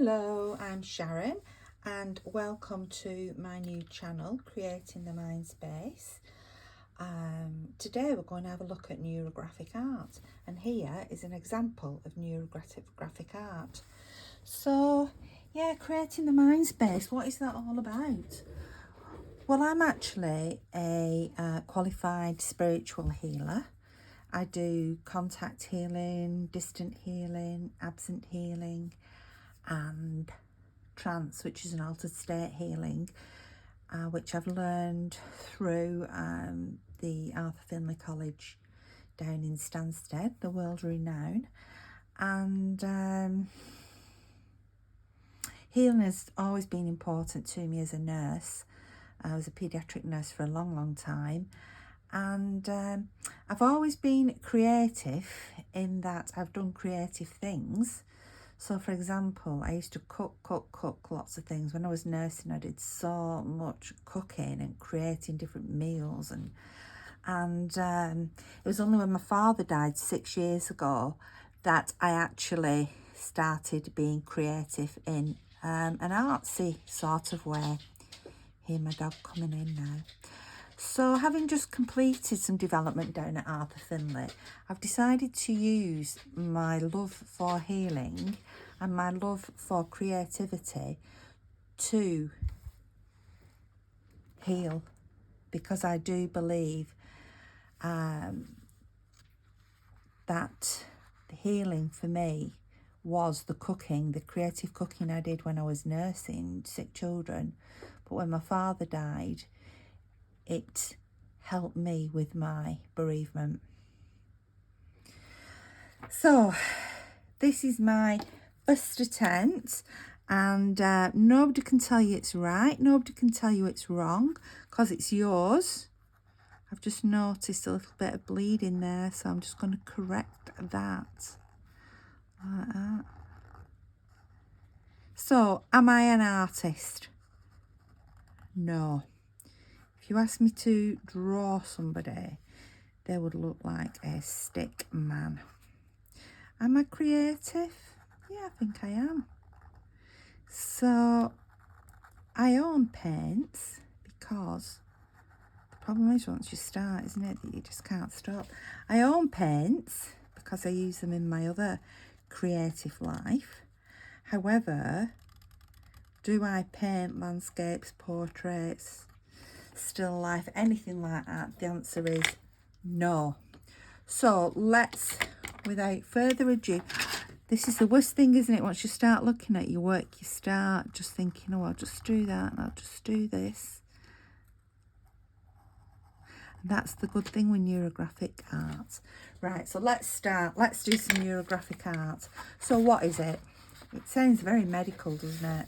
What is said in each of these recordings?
Hello, I'm Sharon and welcome to my new channel, Creating the Mind Space. Today we're going to have a look at neurographic art, and here is an example of neurographic art. So yeah, creating the mind space, what is that all about? Well, I'm actually a qualified spiritual healer. I do contact healing, distant healing, absent healing, and trance, which is an altered state healing, which I've learned through the Arthur Findlay College down in Stansted, the world renowned. And healing has always been important to me as a nurse. I was a paediatric nurse for a long time, and I've always been creative in that I've done creative things. So for example, I used to cook lots of things. When I was nursing, I did so much cooking and creating different meals, and it was only when my father died 6 years ago that I actually started being creative in an artsy sort of way. Hear my dog coming in now. So having just completed some development down at Arthur Findlay, I've decided to use my love for healing and my love for creativity to heal, because I do believe that the healing for me was the cooking, the creative cooking I did when I was nursing sick children. But when my father died, it helped me with my bereavement. So this is my first attempt, and nobody can tell you it's right, nobody can tell you it's wrong, because it's yours. I've just noticed a little bit of bleeding there, so I'm just going to correct that like that. So am I an artist? No. If you ask me to draw somebody, they would look like a stick man. Am I creative? Yeah, I think I am. So I own paints, because the problem is once you start, isn't it, that you just can't stop. I own paints because I use them in my other creative life. However, do I paint landscapes, portraits, still life, anything like that? The answer is no. So let's, without further ado, this is the worst thing, isn't it? Once you start looking at your work, you start just thinking, oh, I'll just do that and I'll just do this. And that's the good thing with neurographic art. Right, so let's start. Let's do some neurographic art. So what is it? It sounds very medical, doesn't it?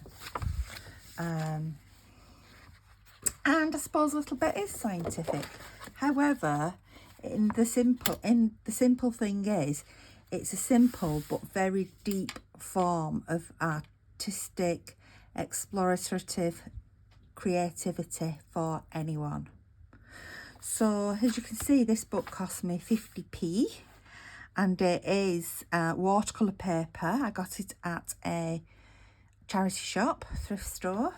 And I suppose a little bit is scientific. However, the simple thing is, it's a simple but very deep form of artistic, explorative creativity for anyone. So as you can see, this book cost me 50p, and it is watercolour paper. I got it at a charity shop, thrift store,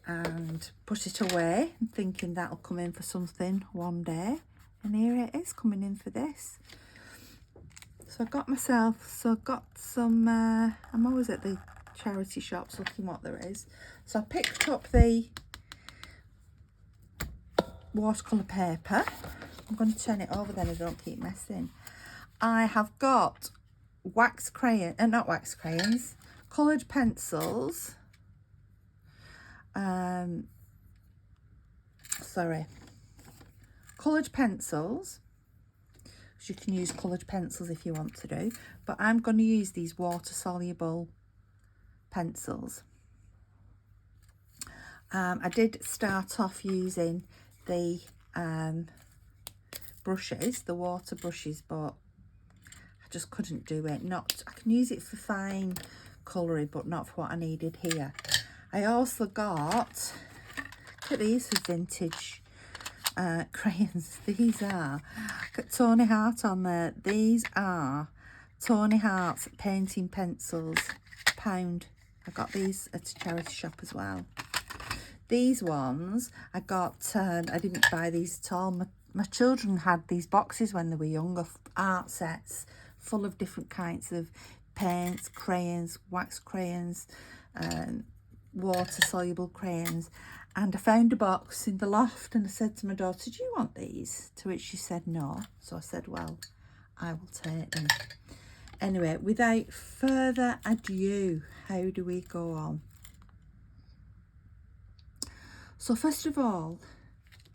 and put it away thinking that'll come in for something one day, and here it is coming in for this. So I got some I'm always at the charity shops looking what there is, so I picked up the watercolour paper. I'm going to turn it over then, I don't keep messing. I have got not wax crayons, coloured pencils. Coloured pencils. So you can use coloured pencils if you want to do, but I'm going to use these water soluble pencils. I did start off using the brushes, the water brushes, but I just couldn't do it. I can use it for fine colouring, but not for what I needed here. I also got, look at these for vintage crayons. These are, got Tony Hart on there. These are Tony Hart's painting pencils. £1. I got these at a charity shop as well. These ones I got, I didn't buy these at all. My children had these boxes when they were younger, art sets full of different kinds of paints, crayons, wax crayons, water-soluble crayons. And I found a box in the loft and I said to my daughter, do you want these? To which she said no. So I said, well, I will take them. Anyway, without further ado, how do we go on? So first of all,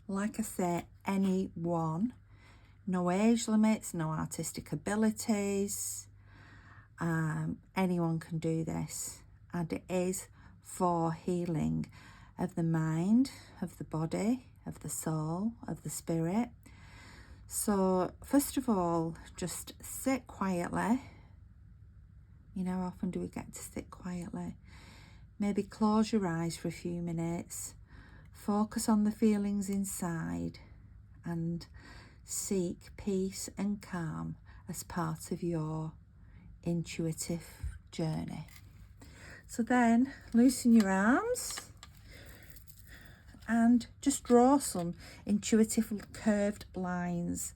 like I say, anyone, no age limits, no artistic abilities, anyone can do this, and it is for healing of the mind, of the body, of the soul, of the spirit. So first of all, just sit quietly. You know, how often do we get to sit quietly? Maybe close your eyes for a few minutes, focus on the feelings inside, and seek peace and calm as part of your intuitive journey. So then loosen your arms and just draw some intuitive curved lines,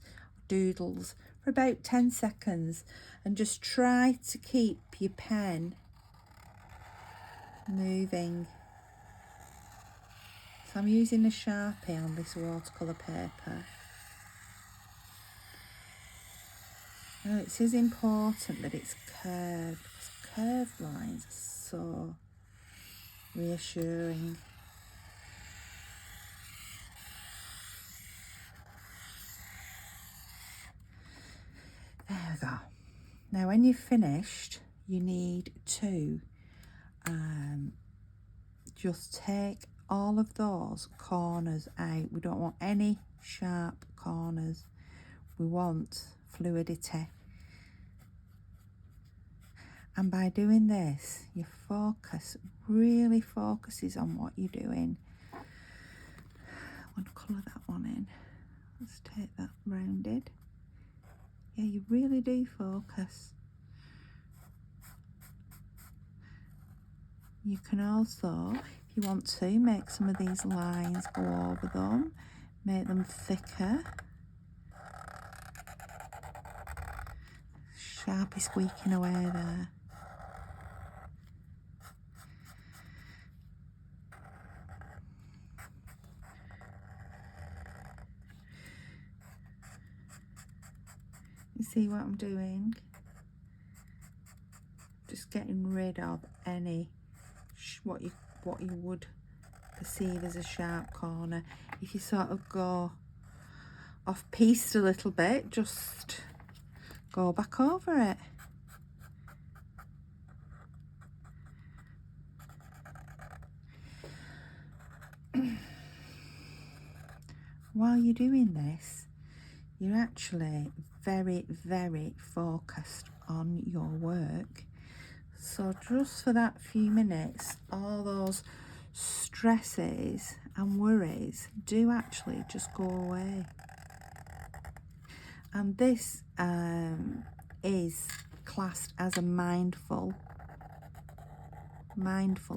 doodles, for about 10 seconds, and just try to keep your pen moving. So I'm using a Sharpie on this watercolour paper. Now it is important that it's curved, because curved lines are so reassuring. There we go. Now when you've finished, you need to just take all of those corners out. We don't want any sharp corners. We want fluidity. And by doing this, your focus really focuses on what you're doing. I want to colour that one in. Let's take that rounded. Yeah, you really do focus. You can also, if you want to, make some of these lines go over them, make them thicker. Sharpie squeaking away there. You see what I'm doing? Just getting rid of any what you would perceive as a sharp corner. If you sort of go off piste a little bit, just go back over it. While you're doing this, you're actually very, very focused on your work. So just for that few minutes, all those stresses and worries do actually just go away. And this is classed as a mindful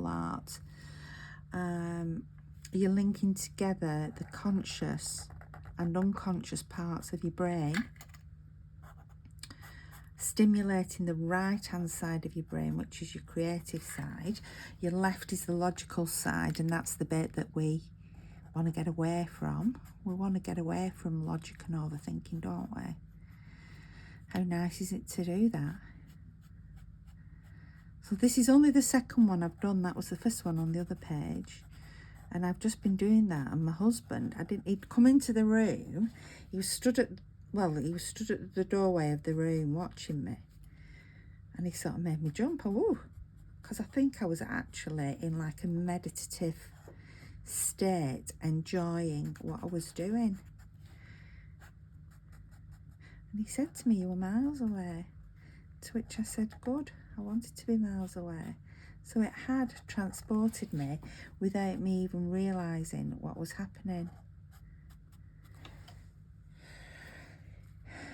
art. You're linking together the conscious and unconscious parts of your brain, stimulating the right hand side of your brain, which is your creative side. Your left is the logical side, and that's the bit that we want to get away from. We want to get away from logic and overthinking, don't we? How nice is it to do that? So this is only the second one I've done. That was the first one on the other page. And I've just been doing that, and my husband, he'd come into the room. He was stood at the doorway of the room watching me. And he sort of made me jump. Because I think I was actually in like a meditative state, enjoying what I was doing. And he said to me, you were miles away. To which I said, good, I wanted to be miles away. So it had transported me without me even realising what was happening.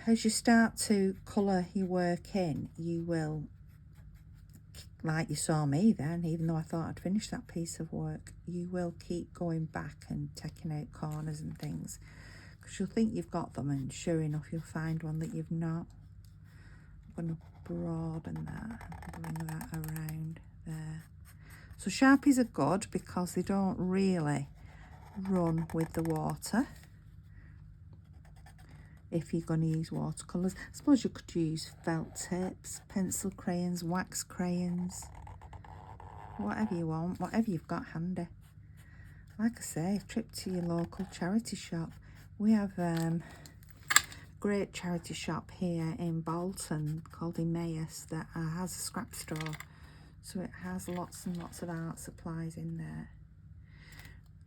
As you start to colour your work in, you will like you saw me then, even though I thought I'd finished that piece of work, you will keep going back and taking out corners and things, because you'll think you've got them, and sure enough you'll find one that you've not. I'm going to broaden that and bring that around there. So Sharpies are good because they don't really run with the water. If you're going to use watercolours, I suppose you could use felt tips, pencil crayons, wax crayons, whatever you want, whatever you've got handy. Like I say, trip to your local charity shop. We have a great charity shop here in Bolton called Emmaus that has a scrap store, so it has lots and lots of art supplies in there.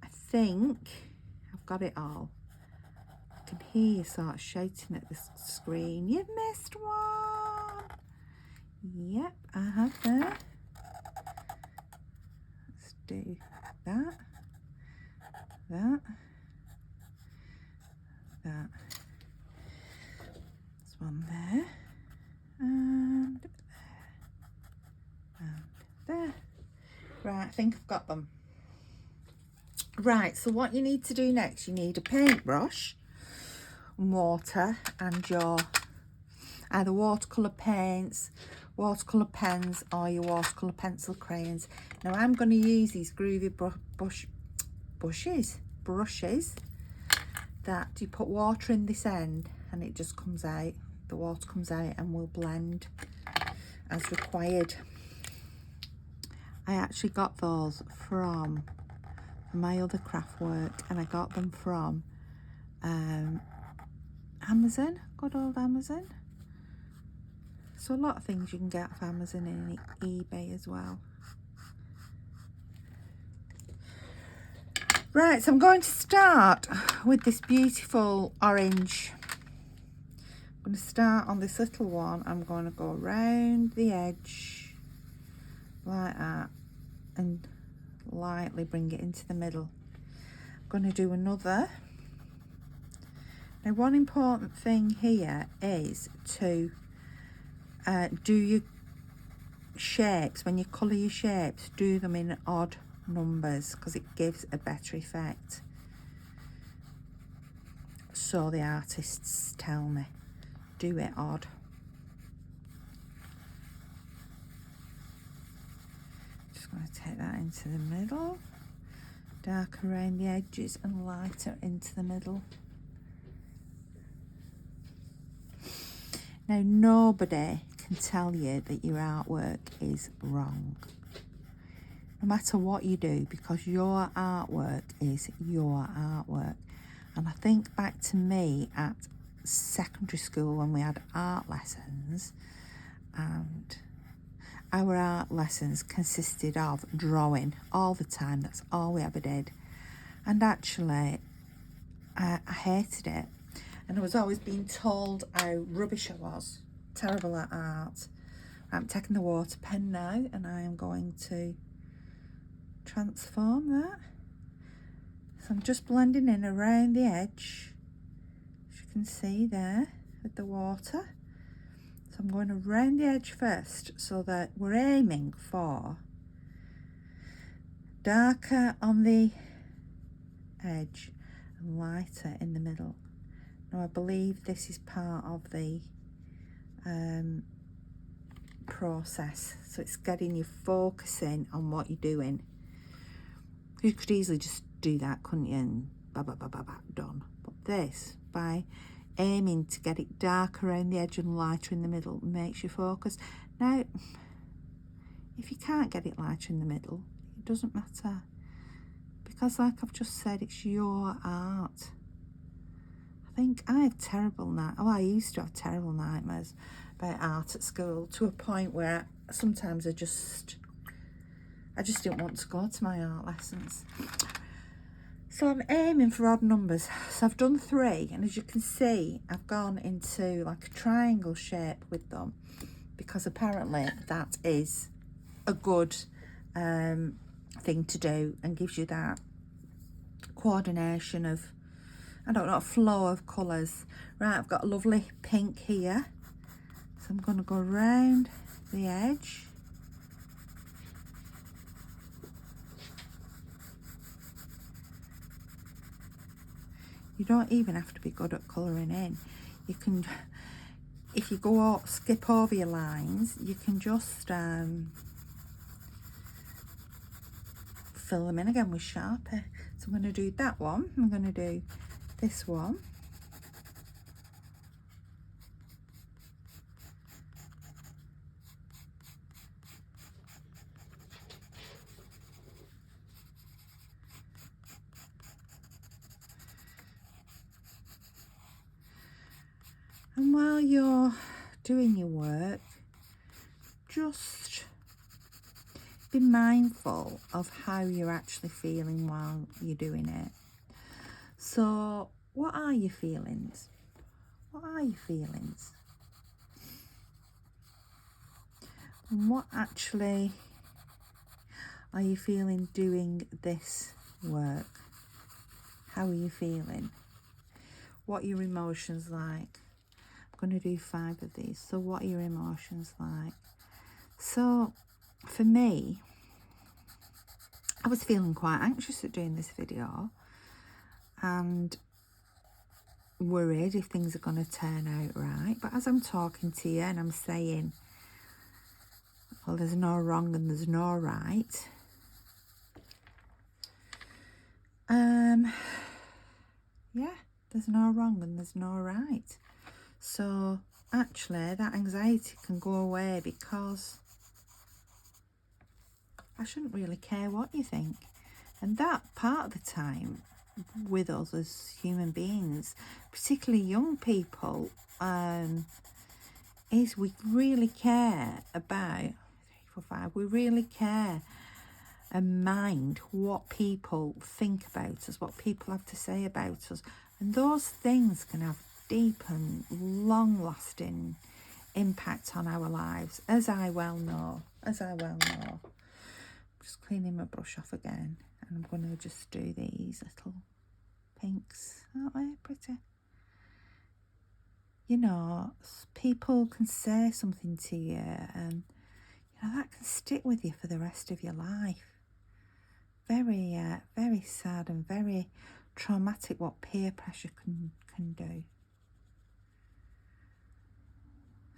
I think I've got it all. I can hear you sort of shouting at the screen, "You've missed one!" Yep, I have there. Let's do that, that, that. There's one there, and there, and there. Right, I think I've got them. Right, so what you need to do next, you need a paintbrush, water, and your either watercolour paints, watercolour pens, or your watercolour pencil crayons. Now I'm going to use these groovy brushes that you put water in this end and it just comes out, the water comes out and will blend as required. I actually got those from my other craft work, and I got them from Amazon, good old Amazon. So a lot of things you can get off Amazon and eBay as well. Right, so I'm going to start with this beautiful orange. I'm going to start on this little one. I'm going to go around the edge like that and lightly bring it into the middle. I'm going to do another. Now, one important thing here is to do your shapes. When you colour your shapes, do them in odd numbers because it gives a better effect. So the artists tell me, do it odd. Just going to take that into the middle, dark around the edges and lighter into the middle. Now, nobody can tell you that your artwork is wrong, no matter what you do, because your artwork is your artwork. And I think back to me at secondary school when we had art lessons, and our art lessons consisted of drawing all the time. That's all we ever did. And actually, I hated it. And I was always being told how rubbish I was, terrible at art. I'm taking the water pen now and I am going to transform that. So I'm just blending in around the edge, as you can see there with the water. So I'm going around the edge first so that we're aiming for darker on the edge and lighter in the middle. Now I believe this is part of the process, so it's getting you focusing on what you're doing. You could easily just do that, couldn't you, and done. But this, by aiming to get it dark around the edge and lighter in the middle, makes you focus. Now, if you can't get it lighter in the middle, it doesn't matter, because like I've just said, it's your art. I think I have I used to have terrible nightmares about art at school, to a point where sometimes I just didn't want to go to my art lessons. So I'm aiming for odd numbers. So I've done 3, and as you can see, I've gone into like a triangle shape with them, because apparently that is a good thing to do and gives you that coordination of, I don't know, a flow of colours. Right, I've got a lovely pink here. So I'm going to go around the edge You don't even have to be good at colouring in. You can, if you go out, skip over your lines, you can just fill them in again with Sharpie. So I'm going to do that one. I'm going to do this one. And while you're doing your work, just be mindful of how you're actually feeling while you're doing it. So, what are your feelings? What are your feelings? And what actually are you feeling doing this work? How are you feeling? What are your emotions like? I'm going to do 5 of these. So what are your emotions like? So for me, I was feeling quite anxious at doing this video and worried if things are going to turn out right. But as I'm talking to you and I'm saying, well, there's no wrong and there's no right. Yeah, there's no wrong and there's no right. So actually that anxiety can go away because I shouldn't really care what you think. And that part of the time with us as human beings, particularly young people, is we really care about 3, 4, 5. We really care and mind what people think about us, what people have to say about us. And those things can have deep and long-lasting impact on our lives, as I well know. I'm just cleaning my brush off again, and I'm going to just do these little pinks. Aren't they pretty? You know, people can say something to you, and you know that can stick with you for the rest of your life. Very, very sad and very traumatic what peer pressure can do.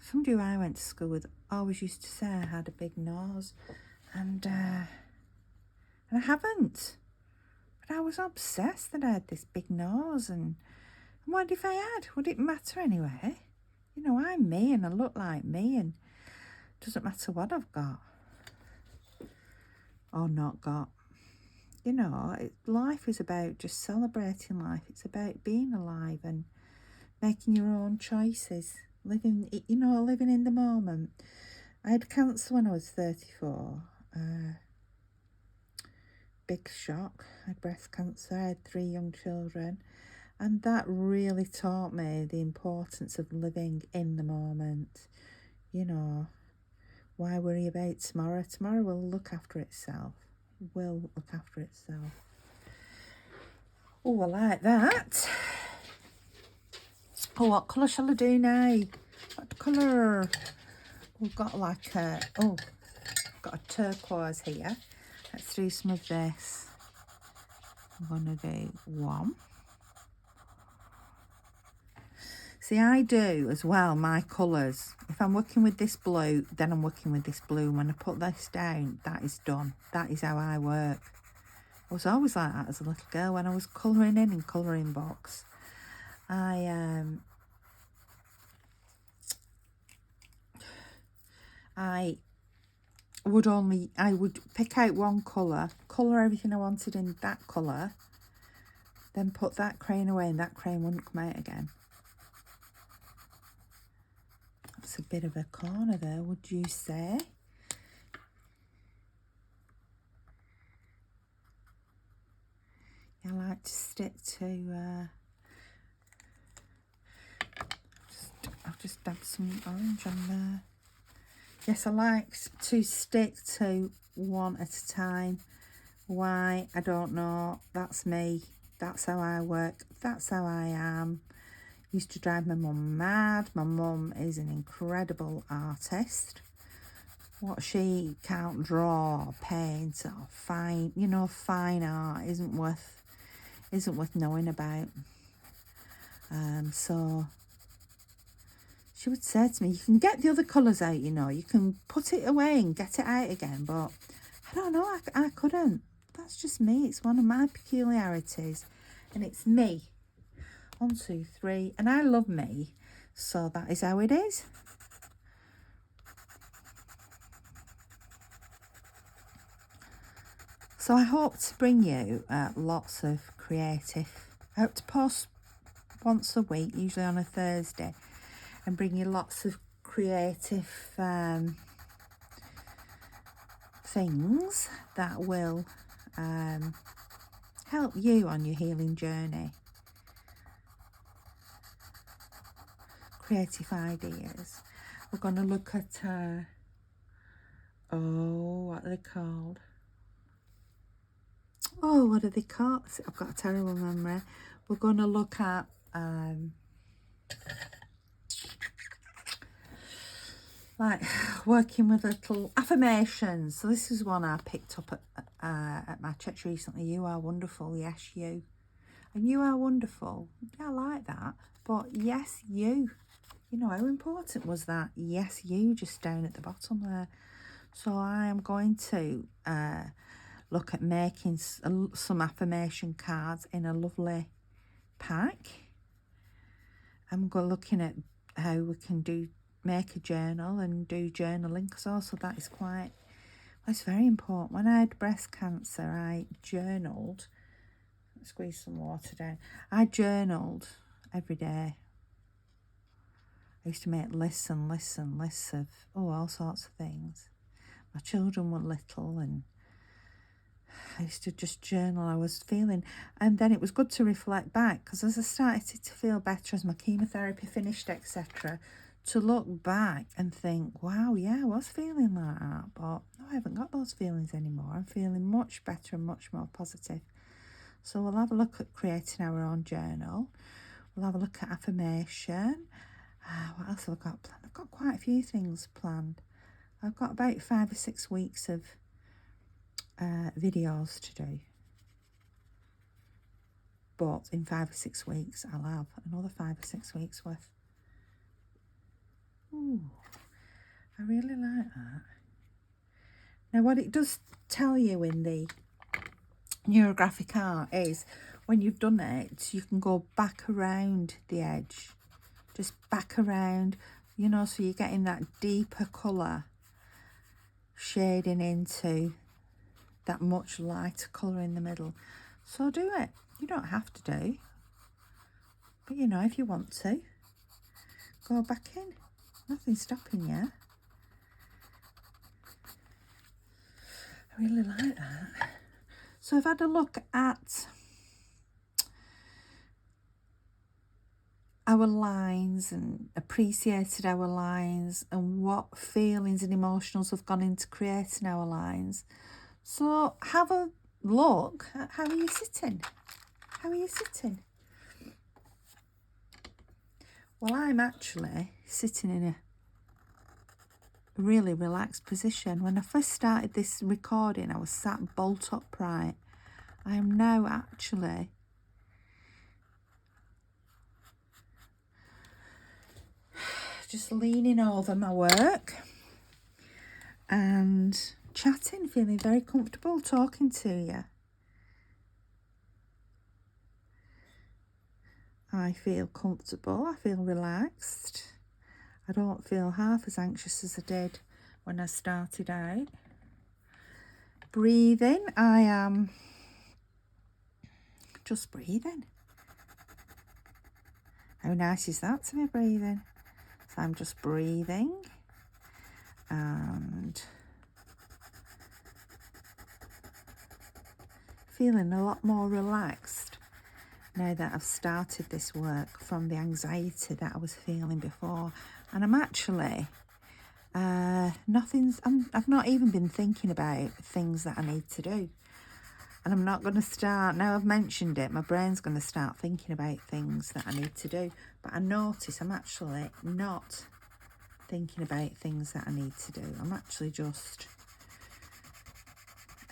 Somebody who I went to school with always used to say I had a big nose, and I haven't. But I was obsessed that I had this big nose, and what if I had? Would it matter anyway? You know, I'm me and I look like me, and it doesn't matter what I've got or not got. You know, life is about just celebrating life. It's about being alive and making your own choices. Living in the moment. I had cancer when I was 34. Big shock. I had breast cancer. I had 3 young children. And that really taught me the importance of living in the moment. You know, why worry about tomorrow? Tomorrow will look after itself. Oh, I like that. Oh, what colour shall I do now? What colour? We've got like got a turquoise here. Let's do some of this. I'm going to do 1. See, I do as well, my colours. If I'm working with this blue, then I'm working with this blue. When I put this down, that is done. That is how I work. I was always like that as a little girl when I was colouring in colouring books. I would pick out one colour, colour everything I wanted in that colour, then put that crayon away and that crayon wouldn't come out again. That's a bit of a corner there, would you say? I like to stick to, I'll just dab some orange on there. Yes, I like to stick to one at a time. Why? I don't know. That's me. That's how I work. That's how I am. Used to drive my mum mad. My mum is an incredible artist. What she can't draw or paint or fine art isn't worth knowing about. So she would say to me, you can get the other colours out, you know, you can put it away and get it out again, but I don't know, I couldn't. That's just me. It's one of my peculiarities, and it's me. 1, 2, 3, and I love me, so that is how it is. So I hope to bring you lots of creative. I hope to post once a week, usually on a Thursday, and bring you lots of creative things that will help you on your healing journey. Creative ideas. We're going to look at, what are they called? Oh, what are they called? I've got a terrible memory. We're going to look at like working with little affirmations. So this is one I picked up at my church recently. You are wonderful. Yes, you. And you are wonderful. Yeah, I like that. But yes, you. You know, how important was that? Yes, you, just down at the bottom there. So I am going to look at making some affirmation cards in a lovely pack. I'm looking at how we can make a journal and do journaling, because also that is it's very important. When I had breast cancer, I journaled. Squeeze some water down. I journaled every day. I used to make lists and lists and lists of all sorts of things. My children were little, and I used to just journal I was feeling. And then it was good to reflect back, because as I started to feel better, as my chemotherapy finished, etc., to look back and think, wow, yeah, I was feeling like that, but no, I haven't got those feelings anymore. I'm feeling much better and much more positive. So we'll have a look at creating our own journal. We'll have a look at affirmation. What else have I got planned? I've got quite a few things planned. I've got about 5 or 6 weeks of videos to do. But in 5 or 6 weeks, I'll have another 5 or 6 weeks worth. Ooh, I really like that. Now, what it does tell you in the Neurographic Art is when you've done it, you can go back around the edge. Just back around, you know, so you're getting that deeper colour shading into that much lighter colour in the middle. So do it. You don't have to do, but you know, if you want to, go back in. Nothing's stopping you. I really like that. So I've had a look at our lines and appreciated our lines and what feelings and emotions have gone into creating our lines. So have a look at how are you sitting? How are you sitting? Well, I'm actually sitting in a really relaxed position. When I first started this recording, I was sat bolt upright. I am now actually just leaning over my work and chatting, feeling very comfortable talking to you. I feel comfortable, I feel relaxed. I don't feel half as anxious as I did when I started out. Breathing, I am just breathing. How nice is that to be breathing? So I'm just breathing and feeling a lot more relaxed now that I've started this work from the anxiety that I was feeling before. And I'm actually, I've not even been thinking about things that I need to do. And I'm not going to start, now I've mentioned it, my brain's going to start thinking about things that I need to do. But I notice I'm actually not thinking about things that I need to do. I'm actually just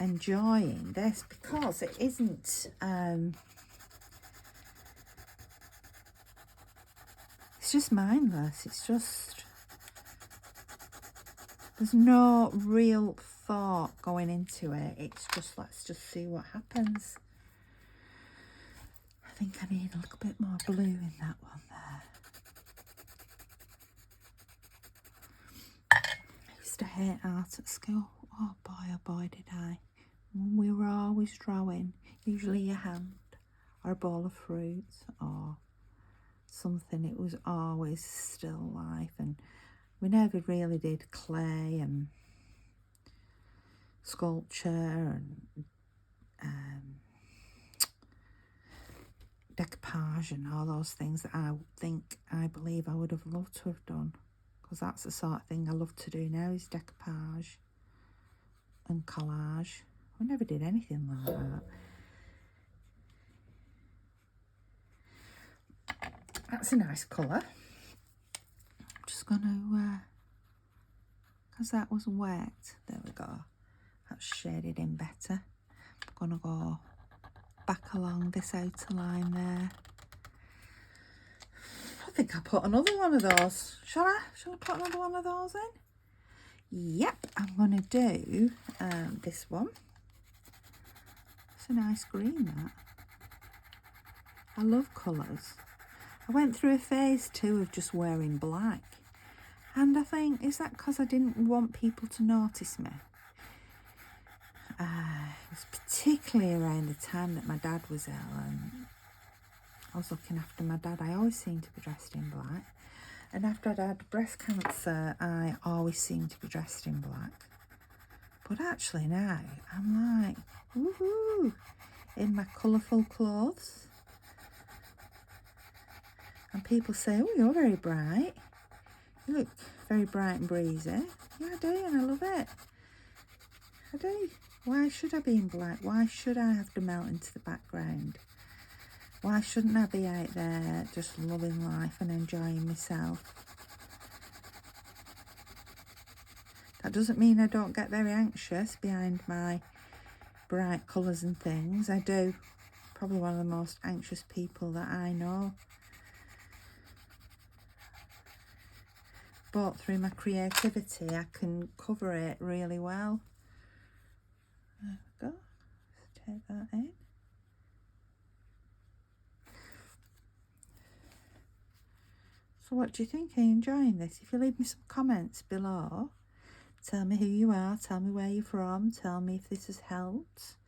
enjoying this because it isn't, it's just mindless. It's just, there's no real thought going into it. It's just, let's just see what happens. I think I need a little bit more blue in that one there. I used to hate art at school. Oh boy, did I. We were always drawing, usually a hand or a bowl of fruit or something. It was always still life, and we never really did clay and sculpture and decoupage and all those things that I believe I would have loved to have done, because that's the sort of thing I love to do now, is decoupage and collage. I never did anything like that. That's a nice colour. I'm just going to, because that was wet, there we go. That's shaded in better. I'm going to go back along this outer line there. I think I'll put another one of those. Shall I put another one of those in? Yep, I'm going to do this one. It's a nice green, that. I love colours. I went through a phase too of just wearing black. And I think, is that because I didn't want people to notice me? It was particularly around the time that my dad was ill and I was looking after my dad. I always seemed to be dressed in black. And after I'd had breast cancer, I always seemed to be dressed in black. But actually now, I'm like, woohoo, in my colourful clothes. And people say, oh, you're very bright. You look very bright and breezy. Yeah, I do, and I love it. I do. Why should I be in black? Why should I have to melt into the background? Why shouldn't I be out there just loving life and enjoying myself? That doesn't mean I don't get very anxious behind my bright colours and things. I do. Probably one of the most anxious people that I know. But through my creativity, I can cover it really well. There we go. Let's take that in. So what do you think? Are you enjoying this? If you leave me some comments below, tell me who you are, tell me where you're from, tell me if this has helped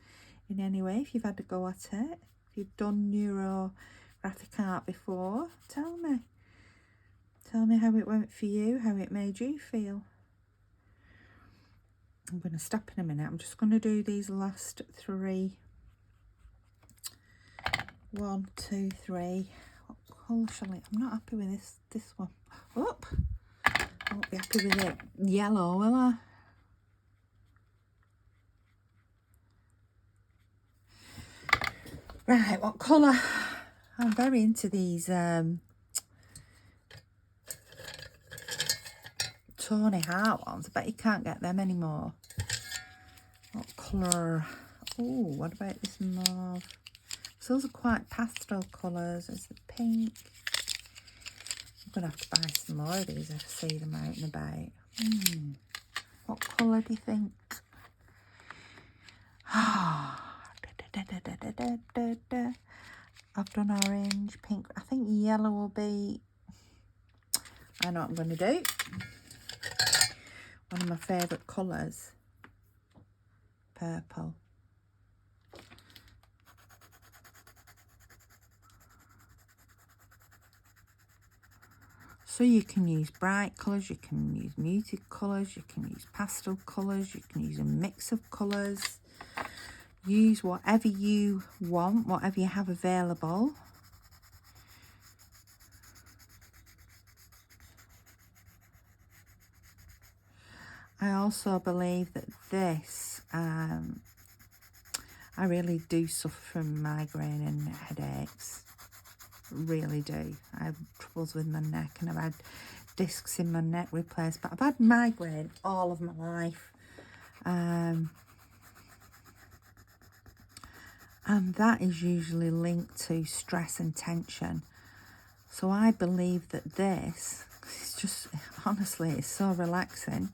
in any way, if you've had to go at it, if you've done neurographic art before, tell me. Tell me how it went for you, how it made you feel. I'm going to stop in a minute. I'm just going to do these last three. 1, 2, 3. What colour shall I? I'm not happy with this one. Oh, I won't be happy with it yellow, will I? Right, what colour? I'm very into these Tony Hart ones. I bet you can't get them anymore. What colour? Oh, what about this mauve? So those are quite pastel colours. There's the pink. I'm going to have to buy some more of these if I see them out and about. What colour do you think? I've done orange, pink. I think yellow will be... I know what I'm going to do. One of my favourite colours. Purple. So you can use bright colours, you can use muted colours, you can use pastel colours, you can use a mix of colours. Use whatever you want, whatever you have available. I also believe that this, I really do suffer from migraine and headaches. Really do. I have troubles with my neck and I've had discs in my neck replaced, but I've had migraine all of my life. And that is usually linked to stress and tension. So I believe that this, it's just, honestly, it's so relaxing,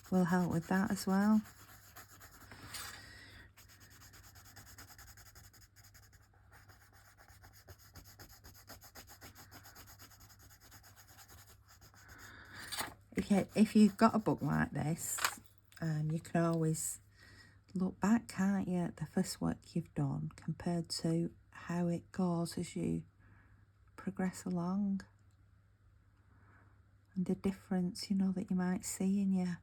will help with that as well. If you've got a book like this, you can always look back, can't you, at the first work you've done compared to how it goes as you progress along, and the difference, you know, that you might see in your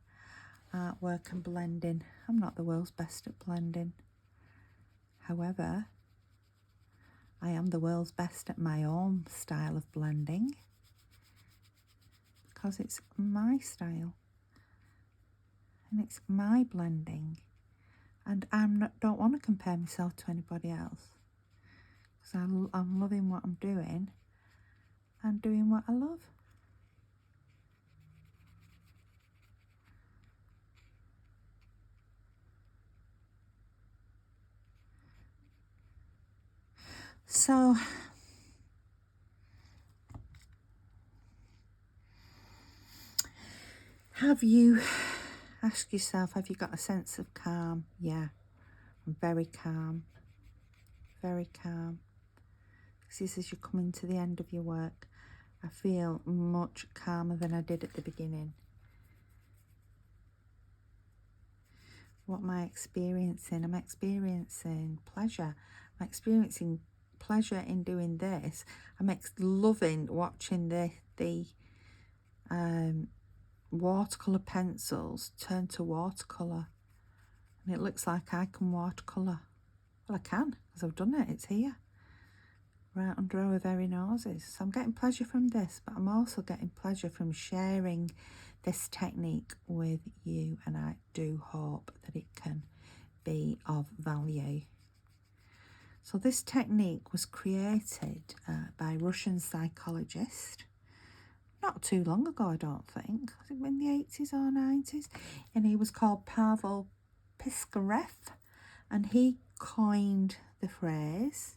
artwork and blending. I'm not the world's best at blending. However, I am the world's best at my own style of blending, because it's my style and it's my blending, and don't want to compare myself to anybody else, because I'm loving what I'm doing and doing what I love. So have you, ask yourself, have you got a sense of calm? Yeah, I'm very calm, very calm. This is as you're coming to the end of your work. I feel much calmer than I did at the beginning. What am I experiencing? I'm experiencing pleasure. I'm experiencing pleasure in doing this. I'm loving watching the watercolour pencils turn to watercolour, and it looks like I can watercolour. Well, I can, because I've done it. It's here, right under our very noses. So I'm getting pleasure from this, but I'm also getting pleasure from sharing this technique with you, and I do hope that it can be of value. So this technique was created by a Russian psychologist not too long ago, I don't think. Was it in the 80s or 90s? And he was called Pavel Piskarev, and he coined the phrase,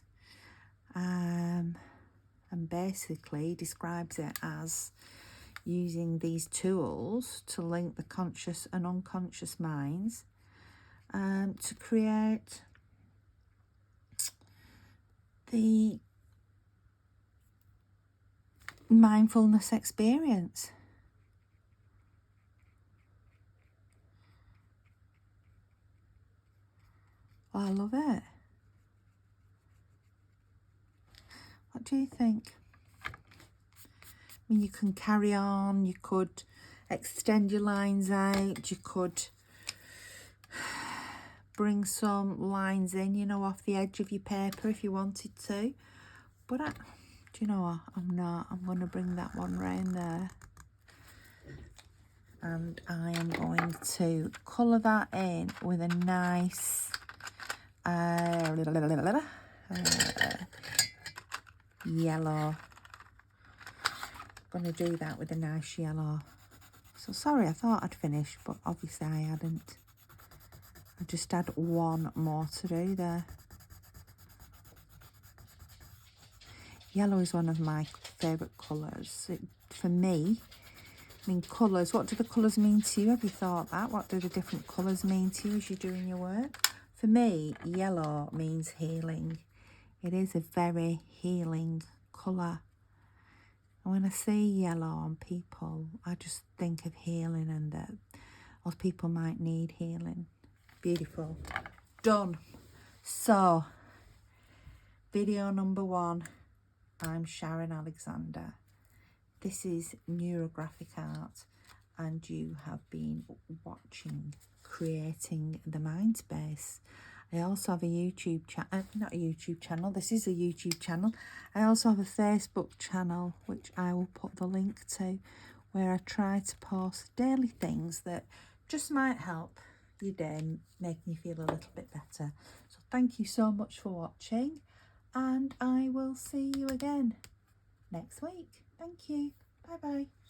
and basically describes it as using these tools to link the conscious and unconscious minds to create the mindfulness experience. Oh, I love it. What do you think? I mean, you can carry on, you could extend your lines out, you could bring some lines in, you know, off the edge of your paper if you wanted to. But do you know what? I'm not. I'm going to bring that one round there. And I am going to colour that in with a nice yellow. I'm going to do that with a nice yellow. So sorry, I thought I'd finished, but obviously I hadn't. I just had one more to do there. Yellow is one of my favourite colours. For me, I mean, colours, what do the colours mean to you? Have you thought that? What do the different colours mean to you as you're doing your work? For me, yellow means healing. It is a very healing colour. And when I see yellow on people, I just think of healing, and that those people might need healing. Beautiful. Done. So, video number 1. I'm Sharon Alexander. This is Neurographic Art, and you have been watching Creating the Mind Space. I also have a YouTube channel, not a YouTube channel, this is a YouTube channel. I also have a Facebook channel, which I will put the link to, where I try to post daily things that just might help your day and make you feel a little bit better. So thank you so much for watching, and I will see you again next week. Thank you. Bye bye.